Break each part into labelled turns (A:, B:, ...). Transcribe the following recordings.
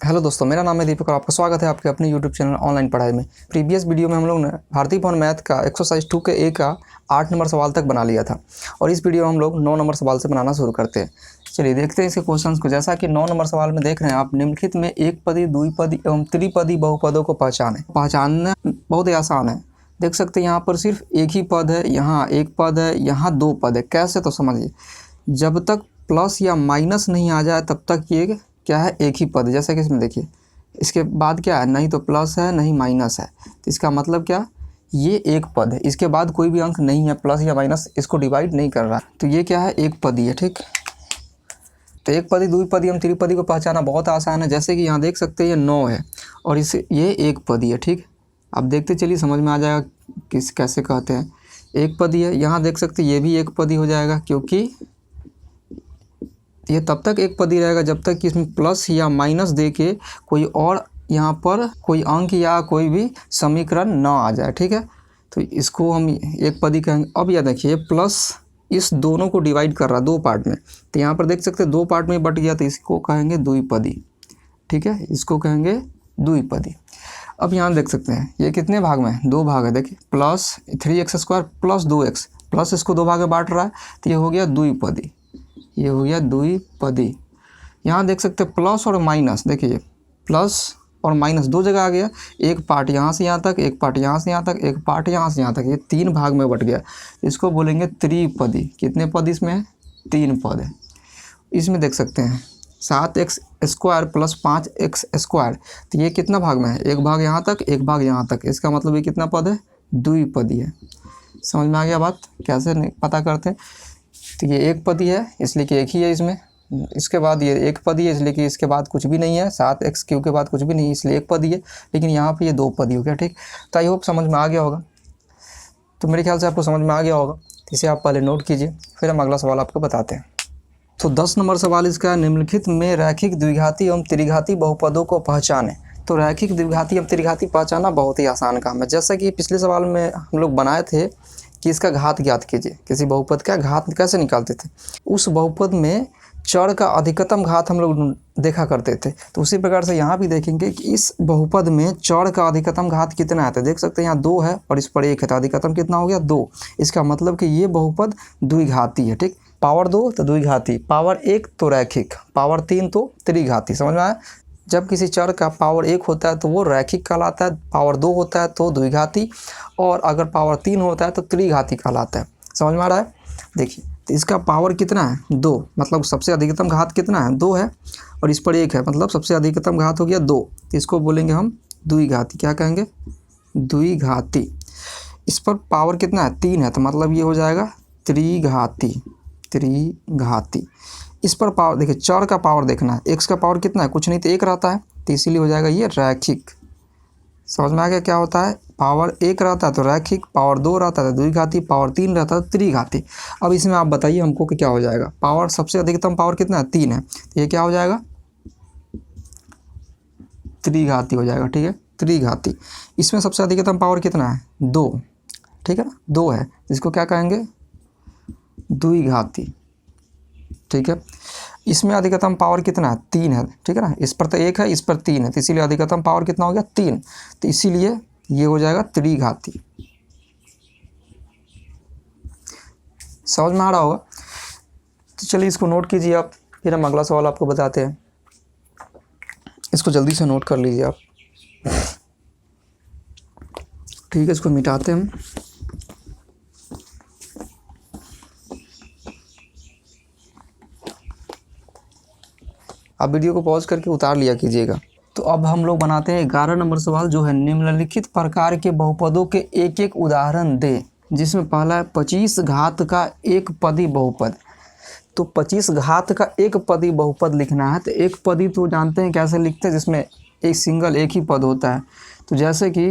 A: Hello दोस्तों, मेरा नाम है दीपक और आपका स्वागत है आपके अपने यूट्यूब चैनल ऑनलाइन पढ़ाई में। प्रीवियस वीडियो में हम लोग ने भारतीय भवन मैथ का एक्सरसाइज 2 के ए का 8 नंबर सवाल तक बना लिया था और इस वीडियो में हम लोग 9 नंबर सवाल से बनाना शुरू करते हैं। चलिए देखते हैं इसके क्वेश्चंस को। जैसा कि 9 नंबर सवाल में देख रहे हैं आप, निम्नलिखित में एक पदी, द्विपदी एवं त्रिपदी बहुपदों को पहचानना बहुत ही आसान है। देख सकते हैं यहाँ पर सिर्फ एक ही पद है, यहाँ एक पद है, यहाँ दो पद है। कैसे, तो समझिए। जब तक प्लस या माइनस नहीं आ जाए तब तक ये क्या है, एक ही पद। जैसे कि इसमें देखिए, इसके बाद क्या है, नहीं तो प्लस है नहीं माइनस है, तो इसका मतलब क्या, ये एक पद है। इसके बाद कोई भी अंक नहीं है, प्लस या माइनस इसको डिवाइड नहीं कर रहा, तो ये क्या है, एक पदी है। ठीक, तो एक पदी, द्विपदी एवं त्रिपदी को पहचाना बहुत आसान है। जैसे कि यहाँ देख सकते हैं ये 9 है और इसे ये एक पदी है। ठीक, अब देखते चलिए, समझ में आ जाएगा किस कैसे कहते हैं। एक पदी है, यहाँ देख सकते हैं ये भी एक पदी हो जाएगा, क्योंकि ये तब तक एक पदी रहेगा जब तक कि इसमें प्लस या माइनस दे के कोई और यहाँ पर कोई अंक या कोई भी समीकरण ना आ जाए। ठीक है, तो इसको हम एक पदी कहेंगे। अब यह देखिए, प्लस इस दोनों को डिवाइड कर रहा है दो पार्ट में, तो यहाँ पर देख सकते हैं दो पार्ट में बट गया, तो इसको कहेंगे द्विपदी। ठीक है, इसको कहेंगे द्विपदी। अब यहाँ देख सकते हैं ये कितने भाग में है, दो भाग है। देखिए, plus 3x² plus 2x, plus इसको दो भाग में बांट रहा है, तो ये हो गया द्विपदी, ये हो गया द्विपदी। यहाँ देख सकते हैं प्लस और माइनस, देखिए प्लस और माइनस दो जगह आ गया, एक पार्ट यहाँ से यहाँ तक, एक पार्ट यहाँ से यहाँ तक, एक पार्ट यहाँ से यहाँ तक, ये तीन भाग में बट गया। इसको बोलेंगे त्रिपदी। कितने पद इसमें है, तीन पद है। इसमें देख सकते हैं 7x² प्लस 5x², तो ये कितना भाग में है, एक भाग यहाँ तक, एक भाग यहाँ तक। इसका मतलब ये कितना पद है, द्विपदी है। समझ में आ गया बात, कैसे पता करते हैं। तो ये एक पदी है इसलिए कि एक ही है इसमें, इसके बाद ये एक पदी है इसलिए कि इसके बाद कुछ भी नहीं है, 7x³ के बाद कुछ भी नहीं है इसलिए एक पदी है, लेकिन यहाँ पे ये दो पदी हो गया। ठीक, तो आई होप समझ में आ गया होगा। तो मेरे ख्याल से आपको समझ में आ गया होगा, इसे आप पहले नोट कीजिए, फिर हम अगला सवाल आपको बताते हैं। तो 10 नंबर सवाल इसका, निम्नलिखित में रैखिक द्विघाती एवं त्रिघाती बहुपदों को पहचानें। तो रैखिक द्विघाती एवं त्रिघाती पहचानना बहुत ही आसान काम है। जैसा कि पिछले सवाल में हम लोग बनाए थे कि इसका घात ज्ञात कीजिए, किसी बहुपद का घात कैसे निकालते थे। उस बहुपद में चर का अधिकतम घात हम लोग देखा करते थे, तो उसी प्रकार से यहाँ भी देखेंगे कि इस बहुपद में चर का अधिकतम घात कितना है। तो देख सकते हैं यहाँ 2 है और इस पर 1 है, तो अधिकतम कितना हो गया, 2। इसका मतलब कि ये बहुपद द्विघाती है। ठीक, पावर 2 तो द्विघाती, पावर 1 तो रैखिक, पावर 3 तो त्रिघाती। समझ में आया। जब किसी चर का पावर 1 होता है तो वो रैखिक कहलाता है, पावर 2 होता है तो द्विघाती, और अगर पावर 3 होता है तो त्रिघाती कहलाता है। समझ में आ रहा है। देखिए, तो इसका पावर कितना है, 2, मतलब सबसे अधिकतम घात कितना है, 2 है, और इस पर 1 है, मतलब सबसे अधिकतम घात हो गया 2। तो इसको बोलेंगे हम द्विघाती। क्या कहेंगे, द्विघाती। इस पर पावर कितना है, 3 है, तो मतलब ये हो जाएगा त्रिघाती, त्रिघाती। इस पर पावर देखिए, चर का पावर देखना है, x का पावर कितना है, कुछ नहीं तो 1 रहता है, तो इसीलिए हो जाएगा ये रैखिक। समझ में आ गया क्या होता है, पावर 1 रहता है तो रैखिक, पावर 2 रहता है तो द्विघाती, पावर 3 रहता है तो त्रिघाती। अब इसमें आप बताइए हमको कि क्या हो जाएगा। पावर सबसे अधिकतम पावर कितना है, 3 है, तो ये क्या हो जाएगा, त्रिघाती हो जाएगा। ठीक है, त्रिघाती। इसमें सबसे अधिकतम पावर कितना है, 2। ठीक है ना, 2 है, इसको क्या कहेंगे, द्विघाती। ठीक है, इसमें अधिकतम पावर कितना है, 3 है। ठीक है ना, इस पर तो 1 है, इस पर 3 है, तो इसीलिए अधिकतम पावर कितना हो गया, 3। तो इसीलिए ये हो जाएगा त्रिघाती। समझ में आ रहा होगा। तो चलिए इसको नोट कीजिए आप, फिर हम अगला सवाल आपको बताते हैं। इसको जल्दी से नोट कर लीजिए आप। ठीक है, इसको मिटाते हैं हम। आप वीडियो को पॉज करके उतार लिया कीजिएगा। तो अब हम लोग बनाते हैं 11 नंबर सवाल, जो है निम्नलिखित प्रकार के बहुपदों के एक एक उदाहरण दे, जिसमें पहला है 25 घात का एक पदी बहुपद। तो 25 घात का एक पदी बहुपद लिखना है, तो एक पदी तो जानते हैं कैसे लिखते हैं, जिसमें एक सिंगल एक ही पद होता है। तो जैसे कि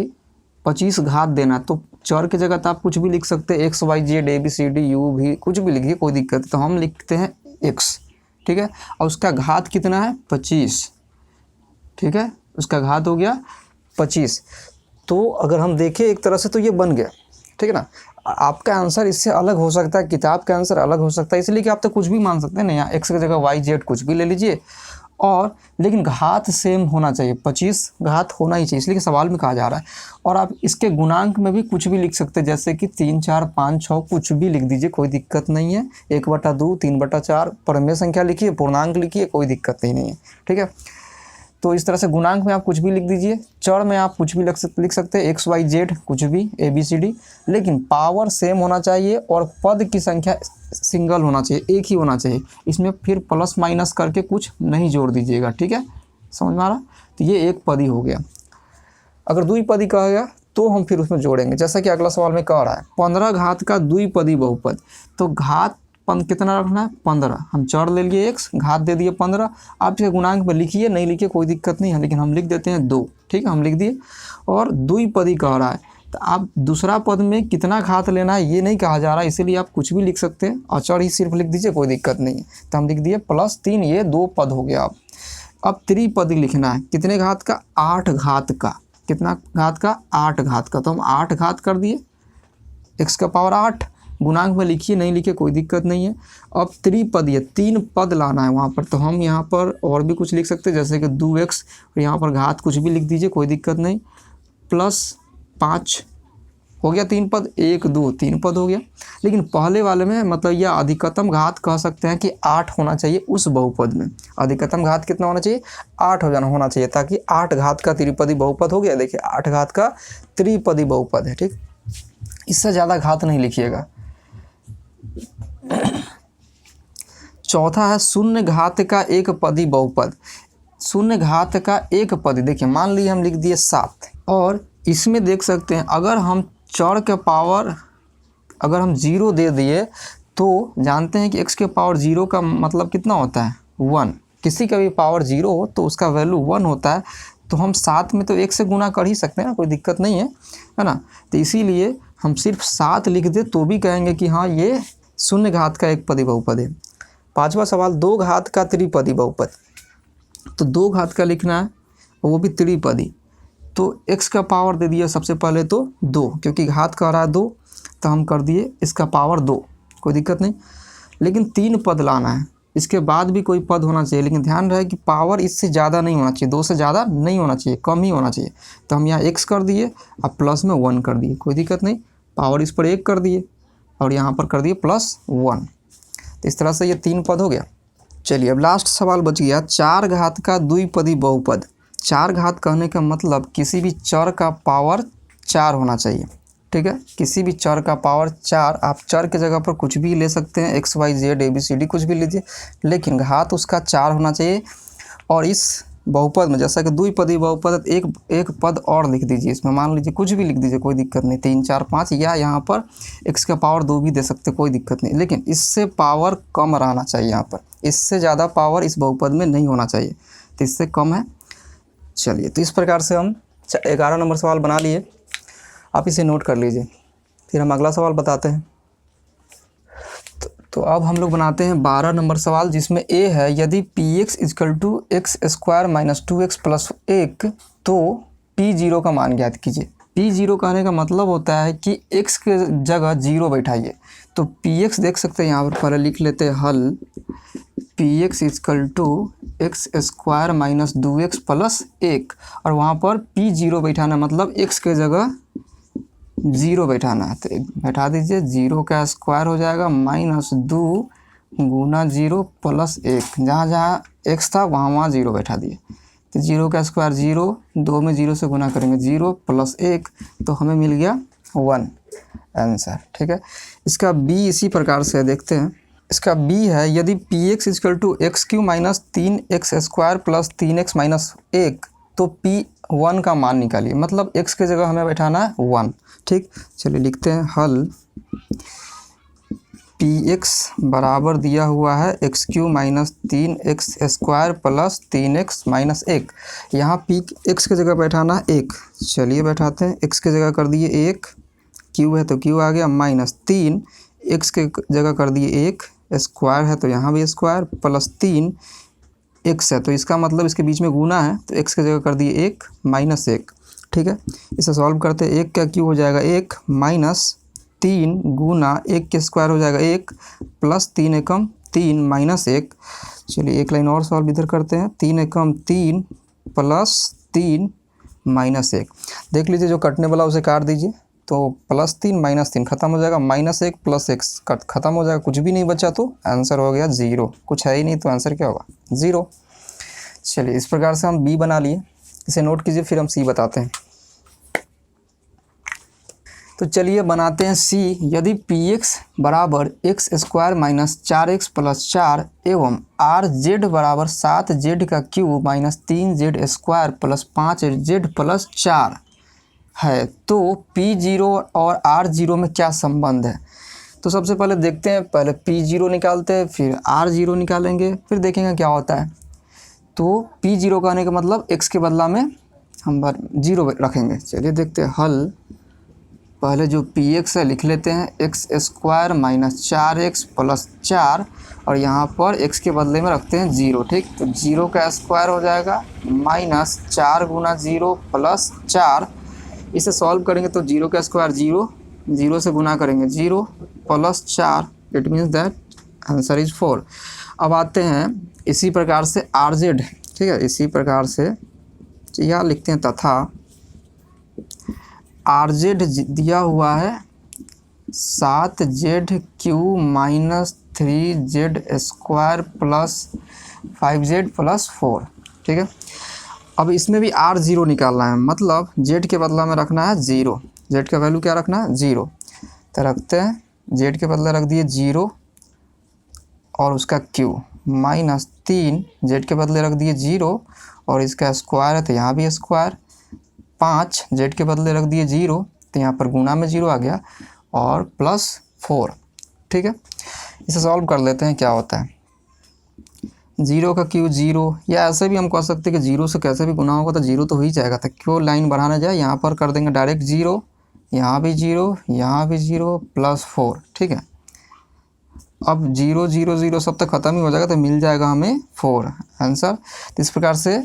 A: 25 घात देना, तो चर की जगह तो आप कुछ भी लिख सकते हैं, x y z a b c d u भी कुछ भी लिखिए, कोई दिक्कत नहीं। तो हम लिखते हैं x। ठीक है, और उसका घात कितना है, 25। ठीक है, उसका घात हो गया 25। तो अगर हम देखें एक तरह से तो ये बन गया। ठीक है ना, आपका आंसर इससे अलग हो सकता है, किताब का आंसर अलग हो सकता है, इसलिए कि आप तो कुछ भी मान सकते हैं ना। यहाँ x की जगह y z कुछ भी ले लीजिए और लेकिन घात सेम होना चाहिए, 25 घात होना ही चाहिए, इसलिए कि सवाल में कहा जा रहा है। और आप इसके गुणांक में भी कुछ भी लिख सकते हैं, जैसे कि 3, 4, 5, 6 कुछ भी लिख दीजिए, कोई दिक्कत नहीं है। 1/2, 3/4 परमेय संख्या लिखिए, पूर्णांक लिखिए, कोई दिक्कत नहीं है, ठीक है। तो इस तरह से गुणांक में आप कुछ भी लिख दीजिए, चर में आप कुछ भी लिख सकते हैं, एक्स वाई जेड कुछ भी ABCD, लेकिन पावर सेम होना चाहिए और पद की संख्या सिंगल होना चाहिए, एक ही होना चाहिए। इसमें फिर प्लस माइनस करके कुछ नहीं जोड़ दीजिएगा, ठीक है, समझ में आ रहा। तो ये एक पदी हो गया। अगर द्विपदी कहा गया तो हम फिर उसमें जोड़ेंगे, जैसा कि अगला सवाल में कह रहा है 15 घात का द्विपदी बहुपद। तो घात कितना रखना है, 15, हम चर ले लिए x, घात दे दिए 15। आप इसके गुणांक में लिखिए, नहीं लिखिए कोई दिक्कत नहीं है, लेकिन हम लिख देते हैं 2, ठीक है, हम लिख दिए। और द्विपदी कह रहा है तो आप दूसरा पद में कितना घात लेना है ये नहीं कहा जा रहा है, इसीलिए आप कुछ भी लिख सकते हैं, अचर ही सिर्फ लिख दीजिए, कोई दिक्कत नहीं है। तो हम लिख दिए +3, ये 2 पद हो गया। अब त्रिपदी लिखना है, कितने घात का, 8 घात का। कितना घात का, 8 घात का। तो हम 8 घात कर दिए, x⁻8, गुणांक में लिखिए, नहीं लिखिए कोई दिक्कत नहीं है। अब त्रिपदी है, 3 पद लाना है वहाँ पर, तो हम यहाँ पर और भी कुछ लिख सकते हैं, जैसे कि 2x, और यहाँ पर घात कुछ भी लिख दीजिए, कोई दिक्कत नहीं, +5 हो गया, 3 पद, 1, 2, 3 पद हो गया। लेकिन पहले वाले में मतलब यह अधिकतम घात कह सकते हैं कि 8 होना चाहिए उस बहुपद में। अधिकतम घात कितना होना चाहिए, 8 होना चाहिए, ताकि 8 घात का त्रिपदी बहुपद हो गया। देखिए 8 घात का त्रिपदी बहुपद है, ठीक, इससे ज़्यादा घात नहीं लिखिएगा। चौथा है शून्य घात का एक पदी बहुपद। शून्य घात का एक पदी, देखिए मान लीजिए हम लिख दिए 7, और इसमें देख सकते हैं अगर हम चर के पावर अगर हम 0 दे दिए तो जानते हैं कि x के पावर 0 का मतलब कितना होता है, 1। किसी का भी पावर 0 हो तो उसका वैल्यू 1 होता है। तो हम 7 में तो 1 से गुना कर ही सकते हैं ना, कोई दिक्कत नहीं है ना। तो इसीलिए हम सिर्फ 7 लिख दे तो भी कहेंगे कि हाँ ये शून्य घात का एक पदी बहुपद है। 5वां सवाल, 2 घात का त्रिपदी बहुपद। तो 2 घात का लिखना है, वो भी त्रिपदी। तो x का पावर दे दिया सबसे पहले तो 2, क्योंकि घात का रहा है 2, तो हम कर दिए इसका पावर 2, कोई दिक्कत नहीं। लेकिन 3 पद लाना है, इसके बाद भी कोई पद होना चाहिए, लेकिन ध्यान रहे कि पावर इससे ज़्यादा नहीं होना चाहिए, 2 से ज़्यादा नहीं होना चाहिए, कम ही होना चाहिए। तो हम यहाँ x कर दिए, अब प्लस में 1 कर दिए, कोई दिक्कत नहीं। पावर इस पर 1 कर दिए और यहाँ पर कर दिए +1। तो इस तरह से ये 3 पद हो गया। चलिए अब लास्ट सवाल बच गया, 4 घात का द्विपदी बहुपद। 4 घात कहने का मतलब किसी भी चर का पावर 4 होना चाहिए, ठीक है, किसी भी चर का पावर 4। आप चर के जगह पर कुछ भी ले सकते हैं, x, y, z, ABCD कुछ भी लीजिए, लेकिन घात उसका 4 होना चाहिए। और इस बहुपद में जैसा कि द्विपदी बहुपद, एक पद और लिख दीजिए, इसमें मान लीजिए कुछ भी लिख दीजिए, कोई दिक्कत नहीं, 3, 4, 5, या यहाँ पर x का पावर 2 भी दे सकते, कोई दिक्कत नहीं। लेकिन इससे पावर कम रहना चाहिए, यहाँ पर इससे ज़्यादा पावर इस बहुपद में नहीं होना चाहिए, तो इससे कम है। चलिए तो इस प्रकार से हम 11 नंबर सवाल बना लिए, आप इसे नोट कर लीजिए, फिर हम अगला सवाल बताते हैं। तो अब हम लोग बनाते हैं 12 नंबर सवाल, जिसमें a है, यदि px = x² - 2x + 1 तो p0 का मान ज्ञात कीजिए। p0 कहने का मतलब होता है कि x के जगह 0 बैठाइए। तो px देख सकते हैं, यहाँ पर पहले लिख लेते हैं हल, px = x² - 2x + 1, और वहाँ पर p0 बैठाना मतलब x के जगह 0 बैठाना है। तो बैठा दीजिए, 0 का स्क्वायर हो जाएगा -2 गुना 0 + 1, जहाँ जहाँ x था वहाँ 0 बैठा दिए। तो 0 का स्क्वायर 0, 2 में 0 से गुना करेंगे 0 + 1, तो हमें मिल गया 1 आंसर, ठीक है। इसका b इसी प्रकार से देखते हैं। इसका b है, यदि px = x³ - 3x² + 3x - 1 तो p1 का मान निकालिए, मतलब x के जगह हमें बैठाना है 1, ठीक। चलिए लिखते हैं हल, px बराबर दिया हुआ है x³ - 3x² + 3x - 1। यहाँ x के जगह बैठाना है 1, चलिए बैठाते हैं। x के जगह कर दिए 1, q है तो q आ गया, -3 x के जगह कर दिए 1, स्क्वायर है तो यहाँ भी स्क्वायर, +3 x है तो इसका मतलब इसके बीच में गुना है, तो x की जगह कर दिए 1 -1, ठीक है। इसे सॉल्व करते हैं, 1 का क्यूब हो जाएगा 1 -3 गुना 1 के स्क्वायर हो जाएगा 1 +3 एकम 3 माइनस 1। चलिए एक लाइन और सॉल्व इधर करते हैं। 3 एकम 3 प्लस 3 माइनस 1। देख लीजिए जो कटने वाला उसे काट दीजिए, तो +3 -3 खत्म हो जाएगा, -1 + 1 खत्म हो जाएगा, कुछ भी नहीं बचा तो आंसर हो गया 0। कुछ है ही नहीं तो आंसर क्या होगा 0। चलिए इस प्रकार से हम बी बना लिए, इसे नोट कीजिए, फिर हम सी बताते हैं। तो चलिए बनाते हैं सी। यदि px बराबर x² - 4x + 4 एवं rz बराबर 7z का क्यूब -3z² + 5z + 4 है, तो p0 और r0 में क्या संबंध है। तो सबसे पहले देखते हैं, पहले p0 निकालते हैं, फिर r0 निकालेंगे, फिर देखेंगे क्या होता है। तो p0 कहने का मतलब x के बदला में हम 0 रखेंगे। चलिए देखते हैं हल। पहले जो px है लिख लेते हैं, x² - 4x + 4 और यहाँ पर x के बदले में रखते हैं 0। ठीक, तो 0 का स्क्वायर हो जाएगा -4 × 0 + 4। इसे सॉल्व करेंगे तो 0 का स्क्वायर 0, 0 से गुना करेंगे 0 + 4, it means that answer is 4। अब आते हैं इसी प्रकार से rz। ठीक है, इसी प्रकार से यहाँ लिखते हैं तथा rz दिया हुआ है 7z³ - 3z² + 5z + 4। ठीक है, अब इसमें भी r0 निकालना है, मतलब z के बदला में रखना है 0। z का वैल्यू क्या रखना है 0, तो रखते हैं z के बदले रख दिए 0 और उसका क्यू -3 z के बदले रख दिए 0 और इसका स्क्वायर है तो यहाँ भी स्क्वायर, 5 z के बदले रख दिए 0 तो यहाँ पर गुना में 0 आ गया और +4। ठीक है, इसे सॉल्व कर लेते हैं क्या होता है। 0 का क्यू 0, या ऐसे भी हम कह सकते हैं कि 0 से कैसे भी गुना होगा तो 0 तो हो ही जाएगा, तो क्यों लाइन बढ़ाना जाए, यहाँ पर कर देंगे डायरेक्ट 0, यहाँ भी 0, यहाँ भी 0 +4। ठीक है, अब 0 0 0 सब तक ख़त्म ही हो जाएगा तो मिल जाएगा हमें 4 आंसर। तो इस प्रकार से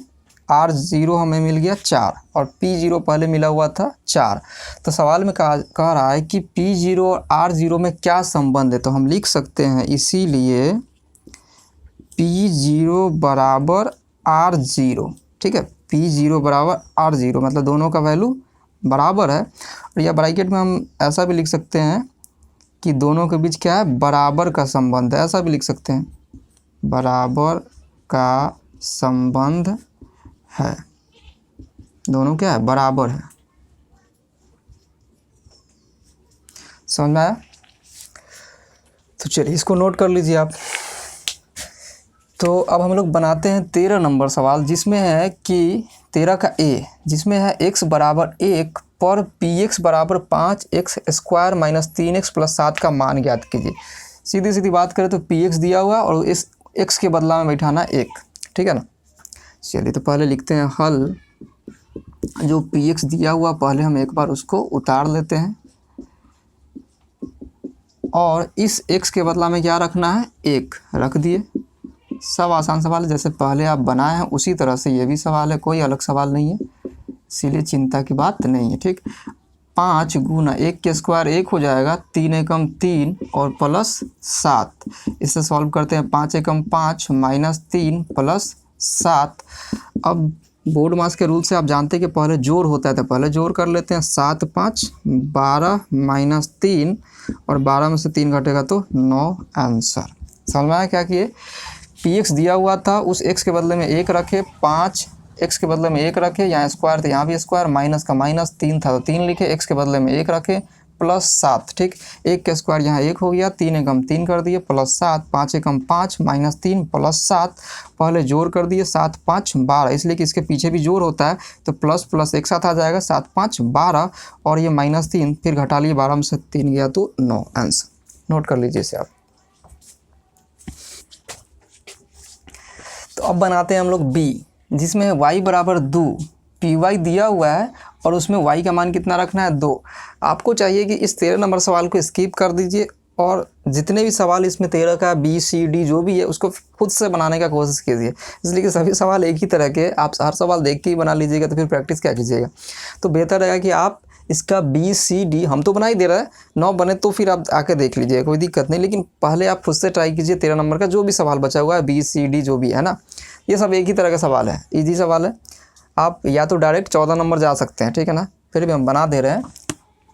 A: r0 हमें मिल गया 4 और p0 पहले मिला हुआ था 4। तो सवाल में कह रहा है कि p0 और r0 में क्या संबंध है, तो हम लिख सकते हैं इसीलिए p0 बराबर r0। ठीक है, p0 बराबर r0 मतलब दोनों का वैल्यू बराबर है। और या ब्रैकेट में हम ऐसा भी लिख सकते हैं कि दोनों के बीच क्या है, बराबर का संबंध है, ऐसा भी लिख सकते हैं, बराबर का संबंध है, दोनों क्या है, बराबर है। समझ में आया। तो चलिए इसको नोट कर लीजिए आप। तो अब हम लोग बनाते हैं 13 नंबर सवाल, जिसमें है कि 13 का a, जिसमें है x बराबर 1 पर px बराबर 5x² - 3x + 7 का मान ज्ञात कीजिए। सीधी सीधी बात करें तो px दिया हुआ और इस x के बदला में बैठाना 1। ठीक है ना। चलिए तो पहले लिखते हैं हल। जो px दिया हुआ पहले हम एक बार उसको उतार लेते हैं और इस x के बदला में क्या रखना है, 1 रख दिए। सब आसान सवाल है, जैसे पहले आप बनाए हैं उसी तरह से ये भी सवाल है, कोई अलग सवाल नहीं है, इसीलिए चिंता की बात नहीं है। ठीक, 5 गुना 1 के स्क्वायर 1 हो जाएगा, 3 एकम 3 और +7। इससे सॉल्व करते हैं, 5 एकम 5 -3 +7। अब बोर्ड मास के रूल से आप जानते हैं कि पहले जोड़ होता है, तो पहले जोड़ कर लेते हैं। 7 5 12 -3 और 12 में से 3 घटेगा तो 9 आंसर। समझ में आया क्या किए, px दिया हुआ था उस x के बदले में 1 रखे, 5 x के बदले में 1 रखे, यहाँ स्क्वायर तो यहाँ भी स्क्वायर, माइनस का माइनस, 3 था तो 3 लिखे, x के बदले में 1 रखे, +7। ठीक, 1 का स्क्वायर यहाँ 1 हो गया, 3 एकम 3 कर दिए, +7, 5 एकम 5 -3 +7। पहले जोड़ कर दिए, 7 5 12, इसलिए कि इसके पीछे भी जोड़ होता है तो प्लस प्लस एक साथ आ जाएगा, 7 5 12 और ये -3, फिर घटा लिए, 12 में से 3 गया तो 9 आंसर। नोट कर लीजिए इसे आप। तो अब बनाते हैं हम लोग b, जिसमें y बराबर 2, py दिया हुआ है और उसमें y का मान कितना रखना है, 2। आपको चाहिए कि इस 13 नंबर सवाल को स्किप कर दीजिए और जितने भी सवाल इसमें 13 का b c d जो भी है उसको खुद से बनाने का कोशिश कीजिए, इसलिए कि सभी सवाल एक ही तरह के, आप हर सवाल देख के ही बना लीजिएगा तो फिर प्रैक्टिस क्या कीजिएगा। तो बेहतर रहेगा कि आप इसका BCD हम तो बना ही दे रहा है, 9 बने तो फिर आप आके देख लीजिए, कोई दिक्कत नहीं, लेकिन पहले आप खुद से ट्राई कीजिए 13 नंबर का जो भी सवाल बचा हुआ है BCD जो भी है ना, ये सब एक ही तरह का सवाल है, ईजी सवाल है। आप या तो डायरेक्ट 14 नंबर जा सकते हैं, ठीक है ना, फिर भी हम बना दे रहे हैं,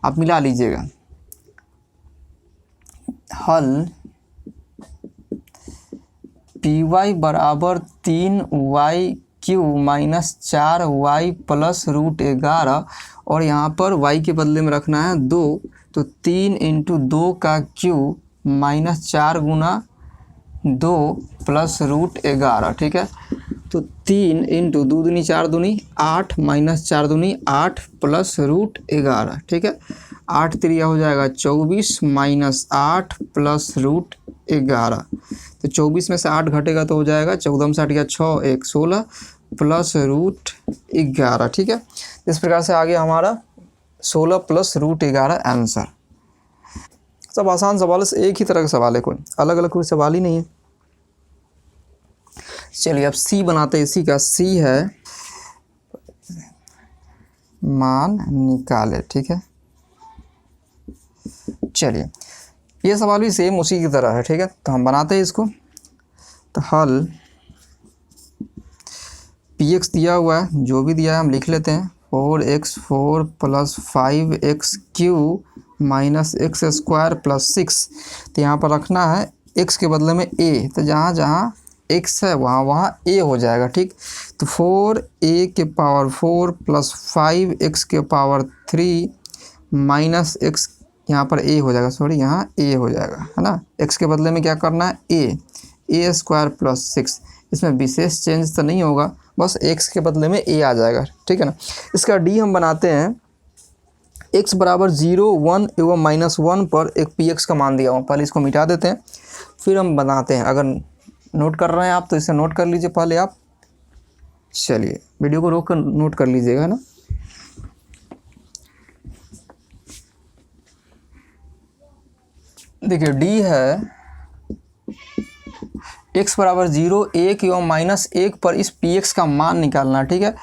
A: आप मिला लीजिएगा। हल PY बराबर 3YQ माइनस 4Y प्लस √11 और यहाँ पर y के बदले में रखना है 2, तो 3 × 2 का क्यू माइनस 4 गुना 2 प्लस √11, ठीक है। तो 3 × 2 दूनी 4 दूनी 8 माइनस 4 दूनी 8 प्लस √11, ठीक है। 8 3 हो जाएगा 24 माइनस 8 प्लस √11, तो 24 में से 8 घटेगा तो हो जाएगा 14 से 8 या 6 1 16 प्लस √11, ठीक है। इस प्रकार से आ गया हमारा 16 प्लस √11 आंसर। सब आसान सवाल है, एक ही तरह का सवाल है, कोई अलग अलग कोई सवाल ही नहीं है। चलिए अब सी बनाते हैं, इसी का सी है मान निकाले, ठीक है। चलिए ये सवाल भी सेम उसी की तरह है, ठीक है, तो हम बनाते हैं इसको। तो हल px दिया हुआ है, जो भी दिया है हम लिख लेते हैं, 4x4 plus 5x³ minus x² plus 6, तो यहाँ पर रखना है x के बदले में a, तो जहाँ जहाँ x है वहाँ वहाँ a हो जाएगा, ठीक। तो 4a के पावर 4 प्लस 5x के पावर 3 माइनस x, यहाँ पर a हो जाएगा, सॉरी यहाँ a हो जाएगा, है ना। x के बदले में क्या करना है a² प्लस 6, इसमें विशेष चेंज तो नहीं होगा, बस x के बदले में a आ जाएगा, ठीक है ना। इसका d हम बनाते हैं, x बराबर 0 1 एवं -1 पर एक px का मान दिया हुआ, पहले इसको मिटा देते हैं फिर हम बनाते हैं। अगर नोट कर रहे हैं आप तो इसे नोट कर लीजिए पहले आप, चलिए वीडियो को रोक कर नोट कर लीजिएगा ना। देखिए d है x बराबर 0 1 एवं -1 पर इस px का मान निकालना, ठीक है।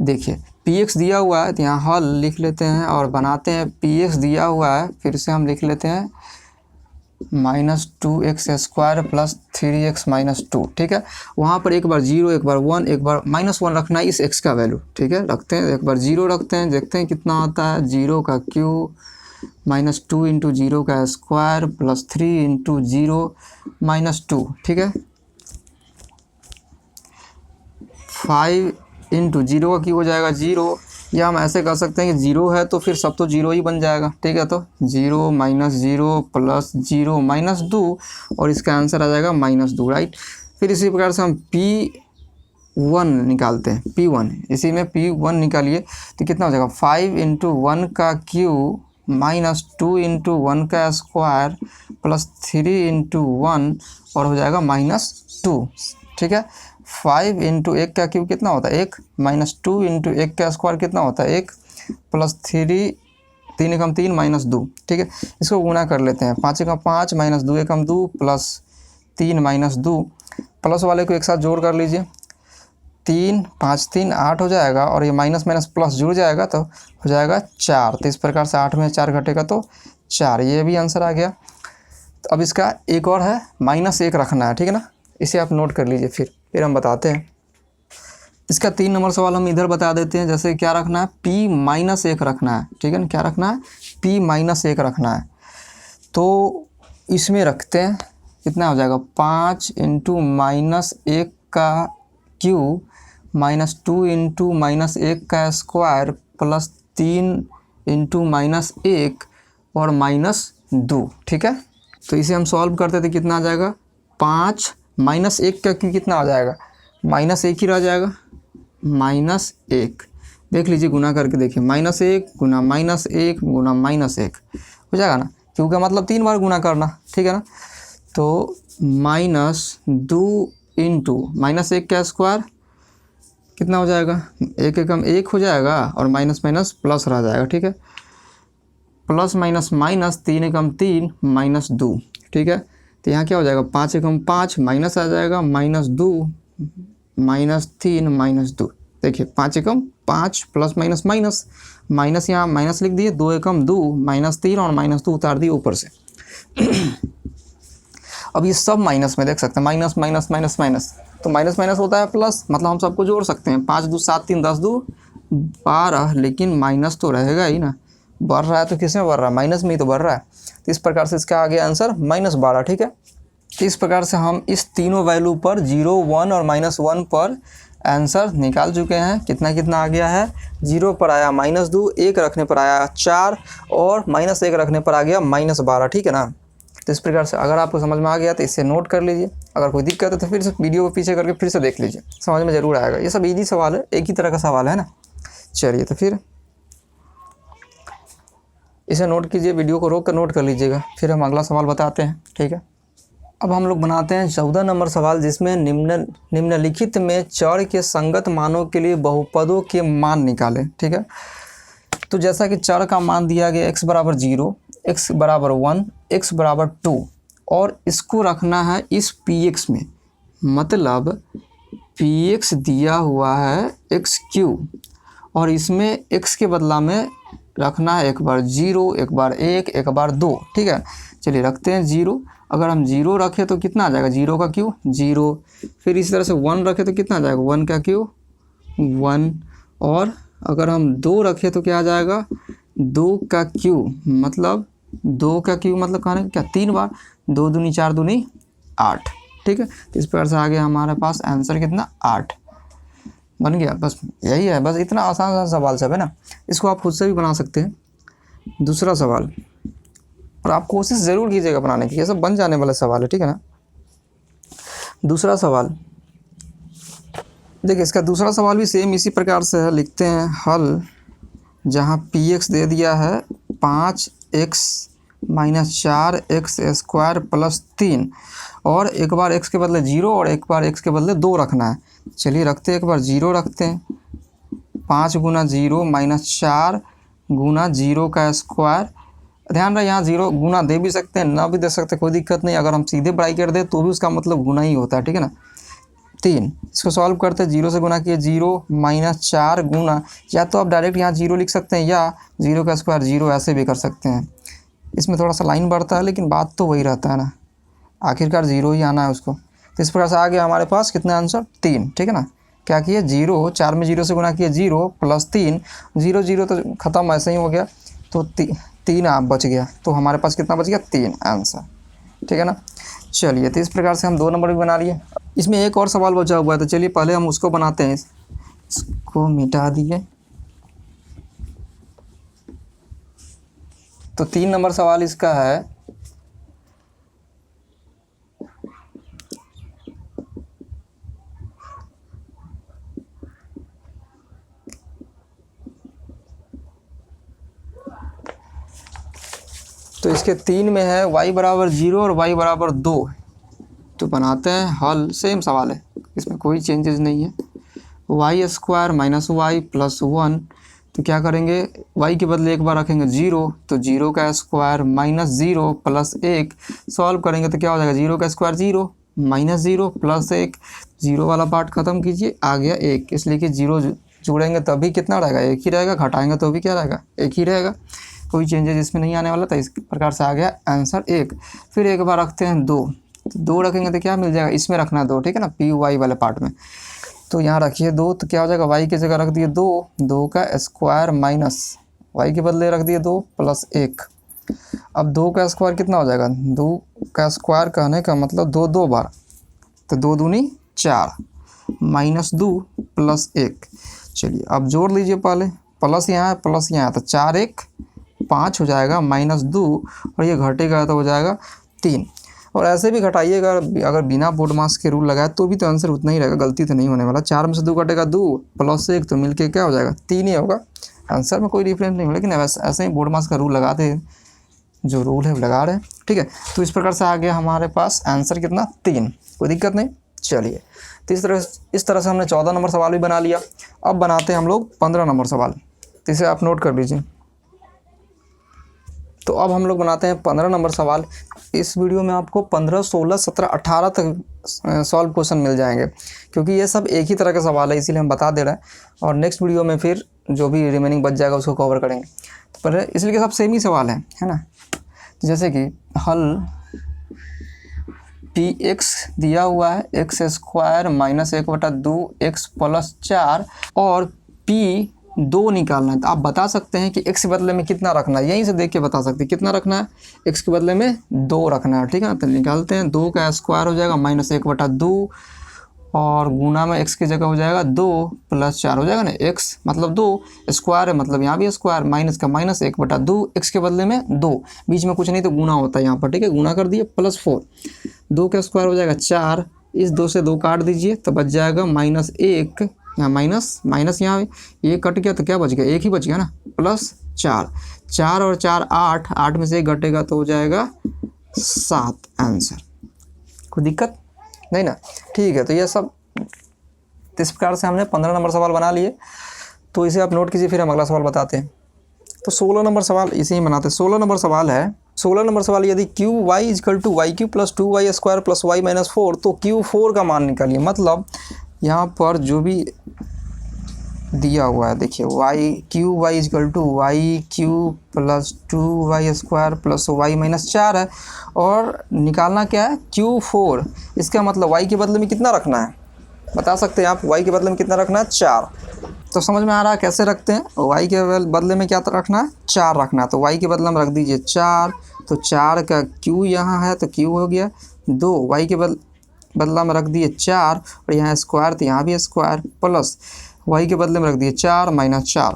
A: देखिए px दिया हुआ है, तो यहाँ हल लिख लेते हैं और बनाते हैं। px दिया हुआ है, फिर से हम लिख लेते हैं -2x² प्लस 3x - 2, ठीक है। वहाँ पर एक बार 0 एक बार 1 एक बार -1 रखना है इस x का वैल्यू, ठीक है। रखते हैं, एक बार 0 रखते हैं, देखते हैं कितना आता है। 0 का क्यूब -2 × 0 का स्क्वायर प्लस 3 × 0 -2, ठीक है। 5 × 0 का क्यूब हो जाएगा 0, या हम ऐसे कर सकते हैं कि 0 है तो फिर सब तो 0 ही बन जाएगा, ठीक है। तो 0 -0 प्लस 0 -2 और इसका आंसर आ जाएगा -2, राइट। फिर इसी प्रकार से हम P1 निकालते हैं, P1 इसी में P1 निकालिए तो कितना हो जाएगा 5 × 1 का क्यूब -2 × 1 का स्क्वायर प्लस 3 × 1 और हो जाएगा -2, ठीक है। 5 × 1 का क्यूब कितना होता है 1, -2 × 1 का स्क्वायर कितना होता है 1 प्लस 3 3 एकम 3 -2, ठीक है। इसको गुना कर लेते हैं, 5 एकम 5 -2 एकम 2 प्लस 3 -2, प्लस वाले को एक साथ जोड़ कर लीजिए, 3 5 3 8 हो जाएगा और ये माइनस माइनस प्लस जुड़ जाएगा तो हो जाएगा 4। तो इस प्रकार से 8 में 4 घटेगा तो 4, ये भी आंसर आ गया। तो अब इसका एक और है -1 रखना है, ठीक है ना, इसे आप नोट कर लीजिए। फिर हम बताते हैं। इसका 3 नंबर सवाल हम इधर बता देते हैं। जैसे क्या रखना है P-1 रखना है, ठीक है ना। क्या रखना है P-1 रखना है, तो इसमें रखते हैं कितना हो जाएगा 5 × -1 का क्यूब -2 × -1 का स्क्वायर प्लस 3 × -1 और -2, ठीक है। तो इसे हम सॉल्व करते थे, कितना आ जाएगा 5 -1 का क्यूब कितना आ जाएगा -1 ही रह जाएगा, -1 देख लीजिए गुना करके देखिए, -1 गुना -1 गुना -1 हो जाएगा ना, क्यों का मतलब 3 बार गुना करना, ठीक है ना। तो -2 × -1 का स्क्वायर कितना हो जाएगा 1 एकम 1 हो जाएगा और माइनस माइनस प्लस रह जाएगा, ठीक है। प्लस माइनस माइनस 3 एकम 3 -2, ठीक है। तो यहाँ क्या हो जाएगा 5 एकम 5 माइनस आ जाएगा -2 -3 -2, देखिए 5 एकम 5 प्लस माइनस माइनस माइनस, यहाँ माइनस लिख दिए, 2 एकम 2 -3 और -2 उतार दिए ऊपर से। अब ये सब माइनस में देख सकते हैं, माइनस माइनस माइनस माइनस, तो माइनस माइनस होता है प्लस, मतलब हम सबको जोड़ सकते हैं। 5 2 7 3 10 2 12, लेकिन माइनस तो रहेगा ही ना, बढ़ रहा है तो किस में बढ़ रहा है, माइनस में ही तो बढ़ रहा है। तो इस प्रकार से इसका आ गया आंसर -12, ठीक है। तो इस प्रकार से हम इस तीनों वैल्यू पर 0, 1 और -1 पर आंसर निकाल चुके हैं। कितना कितना आ गया है, 0 पर आया -2, 1 रखने पर आया 4 और -1 रखने पर आ गया -12, ठीक है ना। तो इस प्रकार से अगर आपको समझ में आ गया तो इसे नोट कर लीजिए, अगर कोई दिक्कत है तो फिर से वीडियो को पीछे करके फिर से देख लीजिए, समझ में ज़रूर आएगा। ये सब इजी सवाल है, एक ही तरह का सवाल है ना। चलिए तो फिर इसे नोट कीजिए, वीडियो को रोक कर नोट कर लीजिएगा, फिर हम अगला सवाल बताते हैं, ठीक है। अब हम लोग बनाते हैं 14 नंबर सवाल, जिसमें निम्नलिखित में चर के संगत मानों के लिए बहुपदों के मान निकालें, ठीक है। तो जैसा कि चर का मान दिया गया x बराबर 0, x बराबर 1, x बराबर 2 और इसको रखना है इस px में, मतलब px दिया हुआ है x³ और इसमें x के बदला में रखना है एक बार 0, एक बार 1, एक बार 2, ठीक है। चलिए रखते हैं 0, अगर हम 0 रखें तो कितना आ जाएगा, 0 का क्यू 0, फिर इसी तरह से 1 रखें तो कितना आ जाएगा, 1 का क्यू 1, और अगर हम 2 रखें तो क्या आ जाएगा, 2 का क्यू मतलब 2 का क्यू मतलब कहने क्या 3 बार, 2 दूनी 4 दूनी 8, ठीक है। तो इस प्रकार से आ गया हमारे पास आंसर कितना, 8 बन गया। बस यही है, बस इतना आसान सवाल सब है ना, इसको आप खुद से भी बना सकते हैं। दूसरा सवाल, और आप कोशिश ज़रूर कीजिएगा बनाने की, ये सब बन जाने वाला सवाल है, ठीक है ना। दूसरा सवाल देखिए, इसका दूसरा सवाल भी सेम इसी प्रकार से है, लिखते हैं हल, जहाँ px दे दिया है 5x - 4x² + 3 और एक बार x के बदले 0 और एक बार x के बदले 2 रखना है। चलिए रखते हैं, एक बार 0 रखते हैं, 5 गुना 0 - 4 गुना 0 का स्क्वायर, ध्यान रहे यहाँ 0 गुना दे भी सकते हैं, ना भी दे सकते, कोई दिक्कत नहीं, अगर हम सीधे ब्रैकेट दें तो भी उसका मतलब गुना ही होता है, ठीक है ना। 3, इसको सॉल्व करते हैं, 0 से गुना किए 0 - 4 गुना, या तो आप डायरेक्ट यहाँ 0 लिख सकते हैं या 0 का स्क्वायर 0 ऐसे भी कर सकते हैं। इसमें थोड़ा सा लाइन बढ़ता है लेकिन बात तो वही रहता है ना, आखिरकार 0 ही आना है उसको। तो इस प्रकार से आ गया हमारे पास कितना आंसर, 3, ठीक है ना। क्या किए 0, 4 में 0 से गुना किए 0 + 3, 0 0 तो ख़त्म, ऐसे ही हो गया, तो 3 आप बच गया, तो हमारे पास कितना बच गया, 3 आंसर, ठीक है ना। चलिए तो इस प्रकार से हम 2 नंबर भी बना लिए। इसमें एक और सवाल बचा हुआ है, तो चलिए पहले हम उसको बनाते हैं, इसको मिटा दिए। तो 3 नंबर सवाल इसका है, तो इसके 3 में है y बराबर 0 और y बराबर 2, तो बनाते हैं हल, सेम सवाल है, इसमें कोई चेंजेस नहीं है। y² - y + 1, तो क्या करेंगे, y के बदले एक बार रखेंगे 0, तो 0 का स्क्वायर -0 + 1, सॉल्व करेंगे तो क्या हो जाएगा, 0 का स्क्वायर 0 -0 + 1, 0 वाला पार्ट ख़त्म कीजिए, आ गया 1, इसलिए कि 0 जोड़ेंगे तभी कितना रहेगा, 1 ही रहेगा, घटाएंगे तो भी क्या रहेगा, 1 ही रहेगा, कोई चेंजेस इसमें नहीं आने वाला। तो इस प्रकार से आ गया आंसर 1। फिर एक बार रखते हैं 2, तो 2 रखेंगे तो क्या मिल जाएगा, इसमें रखना है 2, ठीक है ना, पी वाई वाले पार्ट में, तो यहाँ रखिए 2, तो क्या हो जाएगा, y की जगह रख दिए 2, 2 का स्क्वायर माइनस y के बदले रख दिए 2 + 1, अब 2 का स्क्वायर कितना हो जाएगा, 2 का स्क्वायर कहने का मतलब 2 2 बार, तो 2 दूनी 4 -2 + 1, चलिए अब जोड़ लीजिए, पहले प्लस यहाँ है प्लस यहाँ, तो 4 1 5 हो जाएगा -2, और ये घटेगा तो हो जाएगा 3, और ऐसे भी घटाइएगा, अगर बिना बोर्ड मास के रूल लगाए तो भी तो आंसर उतना ही रहेगा, गलती तो नहीं होने वाला। 4 में से 2 घटेगा 2 + 1, तो मिलके क्या हो जाएगा, 3 ही होगा, आंसर में कोई डिफरेंस नहीं होगा, लेकिन ऐसे ही बोर्ड मास का रूल लगाते हैं, जो रूल है लगा रहे हैं, ठीक है। तो इस प्रकार से आ गया हमारे पास आंसर कितना, 3, कोई दिक्कत नहीं। चलिए तो इस तरह से हमने 14 नंबर सवाल भी बना लिया। अब बनाते हैं हम लोग 15 नंबर सवाल, तो इसे आप नोट कर लीजिए। तो अब हम लोग बनाते हैं 15 नंबर सवाल। इस वीडियो में आपको 15, 16, 17, 18 तक सॉल्व क्वेश्चन मिल जाएंगे, क्योंकि ये सब एक ही तरह के सवाल है, इसीलिए हम बता दे रहे हैं। और नेक्स्ट वीडियो में फिर जो भी रिमेनिंग बच जाएगा उसको कवर करेंगे। तो पर इसलिए कि सब सेम ही सवाल है ना। जैसे कि हल पी एक्स दिया हुआ है x square minus 1/2 x plus 4 और पी 2 निकालना है। तो आप बता सकते हैं कि x के बदले में कितना रखना है, यहीं से देख के बता सकते हैं कितना रखना है, x के बदले में 2 रखना है, ठीक है ना। तो निकालते हैं, 2 का स्क्वायर हो जाएगा माइनस 1/2 और गुना में x की जगह हो जाएगा 2 प्लस 4 हो जाएगा ना, x मतलब 2 स्क्वायर है मतलब यहाँ भी स्क्वायर, माइनस का माइनस 1/2 x के बदले में 2, बीच में कुछ नहीं तो गुना होता है यहाँ पर, ठीक है। गुना कर दिए प्लस 4, 2 का स्क्वायर हो जाएगा 4, इस 2 से 2 काट दीजिए तो बच जाएगा -1, यहाँ माइनस माइनस यहाँ ये कट गया तो क्या बच गया, 1 ही बच गया ना, प्लस 4, 4 और 4 8, 8 में से 1 घटेगा तो हो जाएगा 7 आंसर। कोई दिक्कत नहीं ना, ठीक है। तो ये सब इस प्रकार से हमने 15 नंबर सवाल बना लिए, तो इसे आप नोट कीजिए, फिर हम अगला सवाल बताते हैं। तो 16 नंबर सवाल इसे ही बनाते हैं। 16 नंबर सवाल है, 16 नंबर सवाल, यदि Q Y is equal to Y Q plus 2y square plus y minus 4 तो Q4 का मान निकालिए। मतलब यहाँ पर जो भी दिया हुआ है देखिए, Q Y is equal to Y Q plus 2y square plus y minus 4 है, और निकालना क्या है Q4। इसका मतलब y के बदले में कितना रखना है, बता सकते हैं आप, y के बदले में कितना रखना है 4। तो समझ में आ रहा है कैसे रखते हैं, y के बदले में क्या रखना है 4 रखना है, तो y के बदले में रख दीजिए 4, तो 4 का q यहाँ है तो q हो गया 2, y के बदला में रख दिए 4 और यहाँ स्क्वायर तो यहाँ भी स्क्वायर, प्लस y के बदले में रख दिए 4 माइनस 4।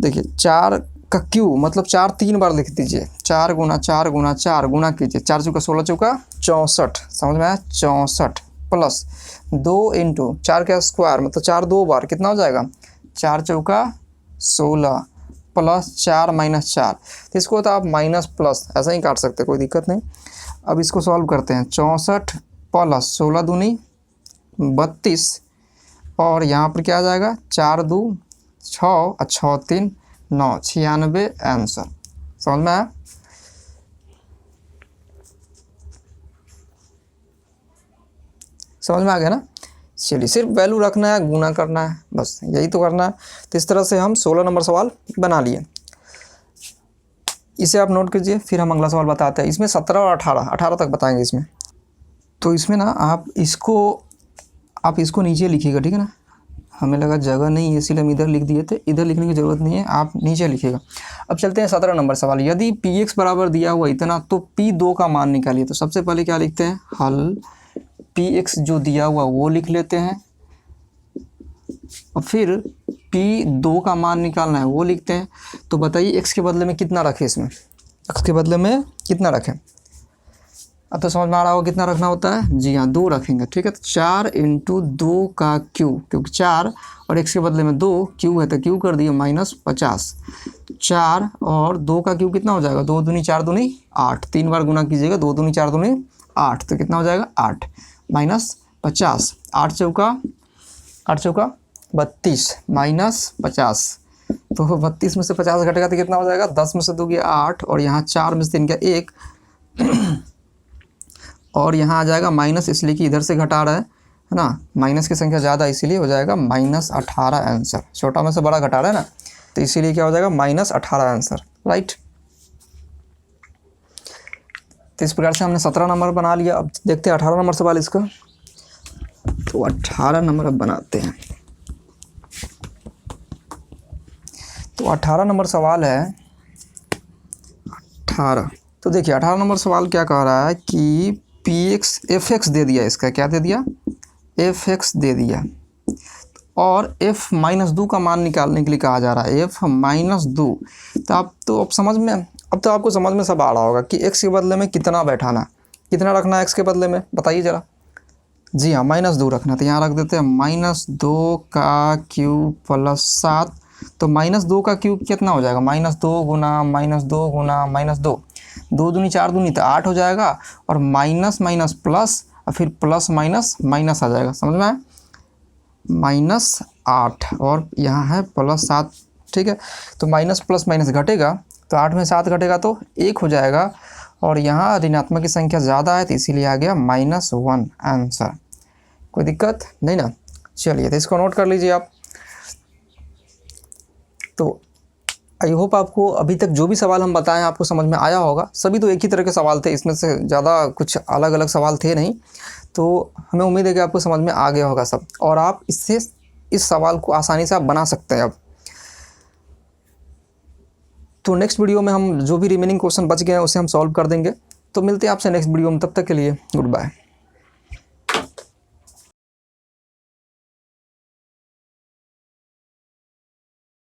A: देखिए 4 का q मतलब 4 3 बार लिख दीजिए, 4 गुना 4 गुना 4 गुना कीजिए, 4 चौका 16 चौका 64, समझ में आया 64, प्लस 2 इंटू 4 का स्क्वायर मतलब 4 2 बार कितना हो जाएगा, 4 चौका 16 प्लस 4 माइनस 4। तो इसको तो आप माइनस प्लस ऐसा ही काट सकते हैं, कोई दिक्कत नहीं। अब इसको सॉल्व करते हैं, 64 प्लस 16 दूनी 32 और यहाँ पर क्या आ जाएगा 4 2 6 और 6 3 9, 96 आंसर। समझ में आया। समझ में आ गया ना। चलिए, सिर्फ वैल्यू रखना है, गुना करना है, बस यही तो करना है। तो इस तरह से हम 16 नंबर सवाल बना लिए, इसे आप नोट कीजिए, फिर हम अगला सवाल बताते हैं। इसमें 17 और 18 तक बताएंगे इसमें। तो इसमें ना आप इसको नीचे लिखिएगा, ठीक है ना। हमें लगा जगह नहीं है इसीलिए हम इधर लिख दिए थे, इधर लिखने की ज़रूरत नहीं है, आप नीचे लिखिएगा। अब चलते हैं 17 नंबर सवाल। यदि px बराबर दिया हुआ इतना तो p2 का मान निकालिए। तो सबसे पहले क्या लिखते हैं, हल px जो दिया हुआ वो लिख लेते हैं, और फिर p2 का मान निकालना है वो लिखते हैं। तो बताइए x के बदले में कितना रखें, इसमें x के बदले में कितना रखें। अब तो समझ में आ रहा होगा कितना रखना होता है, जी हाँ 2 रखेंगे, ठीक है। तो 4 इंटू 2 का q, क्योंकि 4 और x के बदले में 2 q है तो q कर दिए -50। 4 और 2 का q कितना हो जाएगा, 2 दूनी 4 दूनी 8, 3 बार गुना कीजिएगा, 2 दूनी 4 दूनी 8, तो कितना हो जाएगा 8 -50, 8 चौका 32 -50, तो 32 में से 50 घटेगा तो कितना हो जाएगा, 10 में से 2 गया 8 और यहाँ 4 में से 3 गया 1 और यहाँ आ जाएगा माइनस, इसलिए कि इधर से घटा रहा है ना, माइनस की संख्या ज़्यादा इसीलिए हो जाएगा -18 आंसर। छोटा में से बड़ा घटा रहा है ना, तो इसीलिए क्या हो जाएगा -18 आंसर, राइट। तो इस प्रकार से हमने 17 नंबर बना लिया। अब देखते हैं 18 नंबर सवाल इसका। तो 18 नंबर अब बनाते हैं। तो 18 नंबर सवाल है 18। तो देखिए 18 नंबर सवाल क्या कह रहा है कि fx दे दिया, इसका क्या दे दिया, fx दे दिया, और f-2 का मान निकालने के लिए कहा जा रहा है, f-2। तो अब समझ में, अब तो आपको समझ में सब आ रहा होगा कि x के बदले में कितना बैठाना, कितना रखना है x के बदले में, बताइए ज़रा। जी हाँ -2 रखना, तो यहाँ रख देते हैं -2 का क्यूब प्लस 7। तो -2 का क्यूब कितना हो जाएगा, -2 गुना -2 गुना -2, 2 दूनी 4 दूनी तो 8 हो जाएगा, और माइनस माइनस प्लस और फिर प्लस माइनस माइनस आ जाएगा, समझ में आया, -8 और यहाँ है +7, ठीक है। तो माइनस प्लस माइनस घटेगा, तो 8 में 7 घटेगा तो 1 हो जाएगा, और यहाँ ऋणात्मक की संख्या ज़्यादा है तो इसीलिए आ गया -1 आंसर। कोई दिक्कत नहीं ना। चलिए तो इसको नोट कर लीजिए आप। तो आई होप आपको अभी तक जो भी सवाल हम बताएं आपको समझ में आया होगा। सभी तो एक ही तरह के सवाल थे, इसमें से ज़्यादा कुछ अलग अलग सवाल थे नहीं। तो हमें उम्मीद है कि आपको समझ में आ गया होगा सब, और आप इससे इस सवाल को आसानी से आप बना सकते हैं अब। तो नेक्स्ट वीडियो में हम जो भी रिमेनिंग क्वेश्चन बच गए हैं उसे हम सॉल्व कर देंगे। तो मिलते हैं आपसे नेक्स्ट वीडियो में, तब तक के लिए गुड बाय।